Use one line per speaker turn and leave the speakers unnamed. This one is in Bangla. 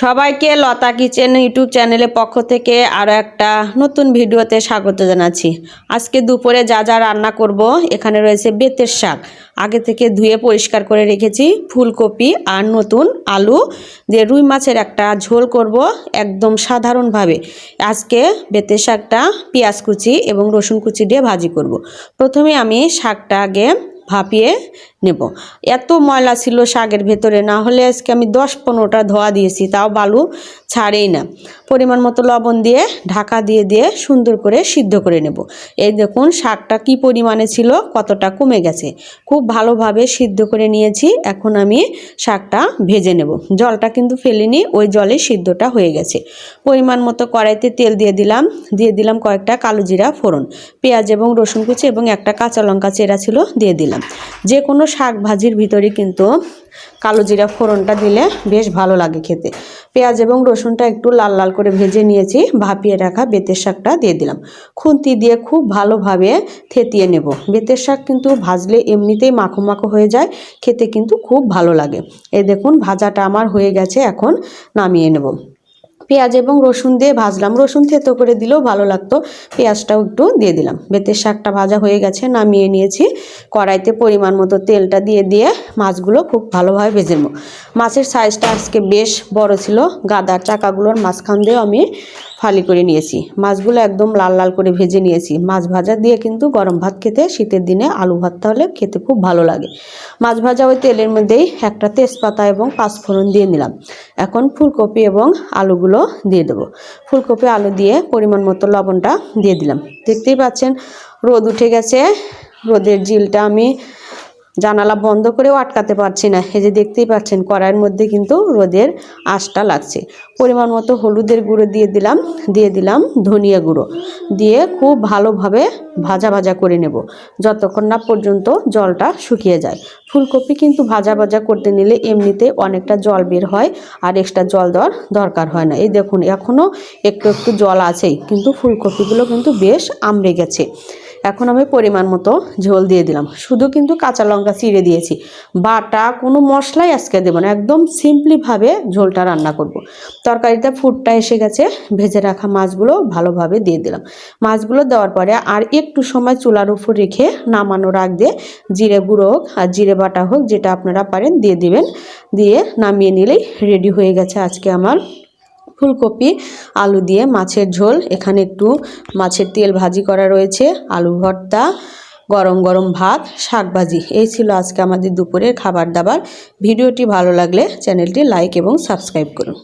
সবাইকে লতা কিচেন ইউটিউব চ্যানেলের পক্ষ থেকে আরও একটা নতুন ভিডিওতে স্বাগত জানাচ্ছি। আজকে দুপুরে যা যা রান্না করব, এখানে রয়েছে বেতের শাক, আগে থেকে ধুয়ে পরিষ্কার করে রেখেছি, ফুলকপি আর নতুন আলু দিয়ে রুই মাছের একটা ঝোল করব একদম সাধারণভাবে। আজকে বেতের শাকটা পেঁয়াজ কুচি এবং রসুন কুচি দিয়ে ভাজি করব। প্রথমে আমি শাকটা আগে ভাপিয়ে নেব। এত ময়লা ছিল শাকের ভেতরে, না হলে আজকে আমি 10-15টা ধোয়া দিয়েছি, তাও বালু ছাড়েই না। পরিমাণ মতো লবণ দিয়ে ঢাকা দিয়ে দিয়ে সুন্দর করে সিদ্ধ করে নেব। এই দেখুন শাকটা কি পরিমাণে ছিল, কতটা কমে গেছে। খুব ভালোভাবে সিদ্ধ করে নিয়েছি। এখন আমি শাকটা ভেজে নেব। জলটা কিন্তু ফেলিনি, ওই জলে সিদ্ধটা হয়ে গেছে। পরিমাণ মতো কড়াইতে তেল দিয়ে দিলাম কয়েকটা কালো জিরা ফোড়ন, পেঁয়াজ এবং রসুন কুচি এবং একটা কাঁচা লঙ্কা চেরা ছিল দিয়ে দিলাম। যে কোনো শাক ভাজির ভিতরে কিন্তু কালো জিরা ফোড়নটা দিলে বেশ ভালো লাগে খেতে। পেঁয়াজ এবং রসুনটা একটু লাল লাল করে ভেজে নিয়েছি। ভাপিয়ে রাখা বেতের শাকটা দিয়ে দিলাম। খুন্তি দিয়ে খুব ভালোভাবে থেতিয়ে নেব। বেতের শাক কিন্তু ভাজলে এমনিতেই মাখো মাখো হয়ে যায়, খেতে কিন্তু খুব ভালো লাগে। এই দেখুন ভাজাটা আমার হয়ে গেছে, এখন নামিয়ে নেব। পেঁয়াজ এবং রসুন দিয়ে ভাজলাম, রসুন থেতো করে দিলেও ভালো লাগতো, পেঁয়াজটাও একটু দিয়ে দিলাম। বেতের শাকটা ভাজা হয়ে গেছে, নামিয়ে নিয়েছি। কড়াইতে পরিমাণ মতো তেলটা দিয়ে মাছগুলো খুব ভালোভাবে ভেজে নেব। মাছের সাইজটা আজকে বেশ বড় ছিল, গাদার চাকাগুলোর মাঝখান দিয়েও আমি ফালি করে নিয়েছি। মাছগুলো একদম লাল লাল করে ভেজে নিয়েছি। মাছ ভাজা দিয়ে কিন্তু গরম ভাত খেতে, শীতের দিনে আলু ভাতটা হলে খেতে খুব ভালো লাগে। মাছ ভাজা ওই তেলের মধ্যেই একটা তেজপাতা এবং পাঁচফোড়ন দিয়ে নিলাম। এখন ফুলকপি এবং আলুগুলো দিয়ে দেবো। ফুলকপি আলু দিয়ে পরিমাণ মতো লবণটা দিয়ে দিলাম। দেখতেই পাচ্ছেন রোদ উঠে গেছে, রোদের জিলটা আমি জানালা বন্ধ করেও আটকাতে পারছি না। এই যে দেখতেই পাচ্ছেন কড়াইয়ের মধ্যে কিন্তু রোদের আঁশটা লাগছে। পরিমাণ মতো হলুদের গুঁড়ো দিয়ে দিলাম ধনিয়া গুঁড়ো দিয়ে খুব ভালোভাবে ভাজা ভাজা করে নেব, যতক্ষণ না পর্যন্ত জলটা শুকিয়ে যায়। ফুলকপি কিন্তু ভাজা ভাজা করতে নিলে এমনিতে অনেকটা জল বের হয়, আর এক্সট্রা জল দেওয়ার দরকার হয় না। এই দেখুন এখনও একটু একটু জল আছেই, কিন্তু ফুলকপিগুলো কিন্তু বেশ আমড়ে গেছে। এখন আমি পরিমাণ মতো ঝোল দিয়ে দিলাম। শুধু কিন্তু কাঁচা লঙ্কা চিড়ে দিয়েছি, বাটা কোনো মশলাই আজকে দেবো না, একদম সিম্পলিভাবে ঝোলটা রান্না করব। তরকারিতে ফুটটা এসে গেছে, ভেজে রাখা মাছগুলো ভালোভাবে দিয়ে দিলাম। মাছগুলো দেওয়ার পরে আর একটু সময় চুলার উপর রেখে নামানোর আগ দিয়ে জিরে গুঁড়ো হোক আর জিরে বাটা হোক, যেটা আপনারা পারেন দিয়ে দিবেন। দিয়ে নামিয়ে নিলেই রেডি হয়ে গেছে আজকে আমার ফুলকপি আলু দিয়ে মাছের ঝোল। এখানে একটু মাছের তেল ভাজি করা রয়েছে, আলু ভর্তা, গরম গরম ভাত, শাক ভাজি। এই ছিল আজকে আমাদের দুপুরের খাবার দাবার। ভিডিওটি ভালো লাগলে চ্যানেলটি লাইক এবং সাবস্ক্রাইব করুন।